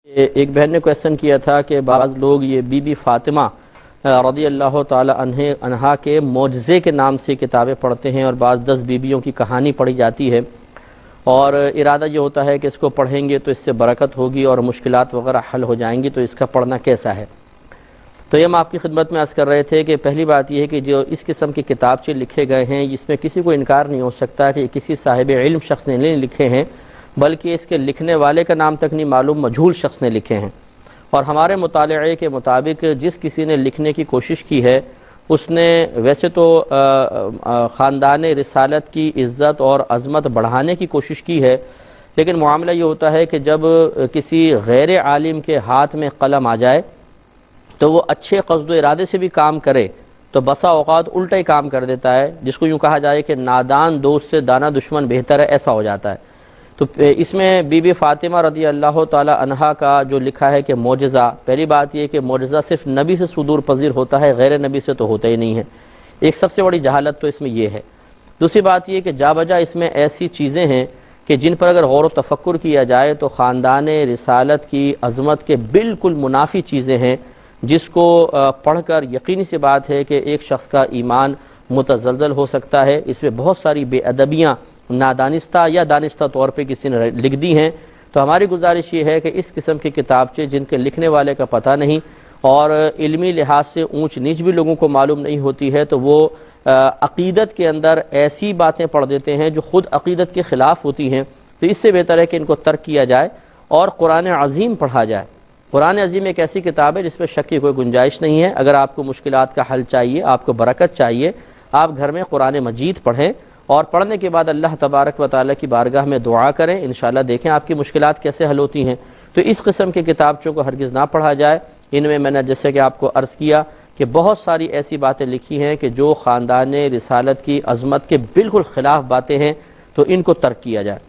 ایک بہن نے کویسچن کیا تھا کہ بعض لوگ یہ بی بی فاطمہ رضی اللہ تعالی عنہا کے معجزے کے نام سے کتابیں پڑھتے ہیں اور بعض 10 بیویوں کی کہانی پڑھی جاتی ہے اور ارادہ یہ ہوتا ہے کہ اس کو پڑھیں گے تو اس سے برکت ہوگی اور مشکلات وغیرہ حل ہو جائیں گی، تو اس کا پڑھنا کیسا ہے؟ تو یہ ہم آپ کی خدمت میں عرض کر رہے تھے کہ پہلی بات یہ ہے کہ جو اس قسم کی کتابچے لکھے گئے ہیں جس میں کسی کو انکار نہیں ہو سکتا کہ کسی صاحب علم شخص نے نہیں لکھے ہیں، بلکہ اس کے لکھنے والے کا نام تک نہیں معلوم، مجہول شخص نے لکھے ہیں۔ اور ہمارے مطالعے کے مطابق جس کسی نے لکھنے کی کوشش کی ہے اس نے ویسے تو خاندان رسالت کی عزت اور عظمت بڑھانے کی کوشش کی ہے، لیکن معاملہ یہ ہوتا ہے کہ جب کسی غیر عالم کے ہاتھ میں قلم آ جائے تو وہ اچھے قصد و ارادے سے بھی کام کرے تو بسا اوقات الٹا ہی کام کر دیتا ہے، جس کو یوں کہا جائے کہ نادان دوست سے دانا دشمن بہتر ہے، ایسا ہو جاتا ہے۔ تو اس میں بی بی فاطمہ رضی اللہ تعالی عنہا کا جو لکھا ہے کہ معجزہ، پہلی بات یہ کہ معجزہ صرف نبی سے صدور پذیر ہوتا ہے، غیر نبی سے تو ہوتا ہی نہیں ہے، ایک سب سے بڑی جہالت تو اس میں یہ ہے۔ دوسری بات یہ کہ جا بجا اس میں ایسی چیزیں ہیں کہ جن پر اگر غور و تفکر کیا جائے تو خاندان رسالت کی عظمت کے بالکل منافی چیزیں ہیں، جس کو پڑھ کر یقینی سی بات ہے کہ ایک شخص کا ایمان متزلزل ہو سکتا ہے۔ اس میں بہت ساری بے ادبیاں نادانستہ یا دانستہ طور پہ کسی نے لکھ دی ہیں، تو ہماری گزارش یہ ہے کہ اس قسم کی کتابچے جن کے لکھنے والے کا پتہ نہیں اور علمی لحاظ سے اونچ نیچ بھی لوگوں کو معلوم نہیں ہوتی ہے، تو وہ عقیدت کے اندر ایسی باتیں پڑھ دیتے ہیں جو خود عقیدت کے خلاف ہوتی ہیں، تو اس سے بہتر ہے کہ ان کو ترک کیا جائے اور قرآن عظیم پڑھا جائے۔ قرآن عظیم ایک ایسی کتاب ہے جس میں شک کی کوئی گنجائش نہیں ہے۔ اگر آپ کو مشکلات کا حل چاہیے، آپ کو برکت چاہیے، آپ گھر میں قرآن مجید پڑھیں اور پڑھنے کے بعد اللہ تبارک و تعالیٰ کی بارگاہ میں دعا کریں، انشاءاللہ دیکھیں آپ کی مشکلات کیسے حل ہوتی ہیں۔ تو اس قسم کے کتابچوں کو ہرگز نہ پڑھا جائے۔ ان میں نے جیسے کہ آپ کو عرض کیا کہ بہت ساری ایسی باتیں لکھی ہیں کہ جو خاندان رسالت کی عظمت کے بالکل خلاف باتیں ہیں، تو ان کو ترک کیا جائے۔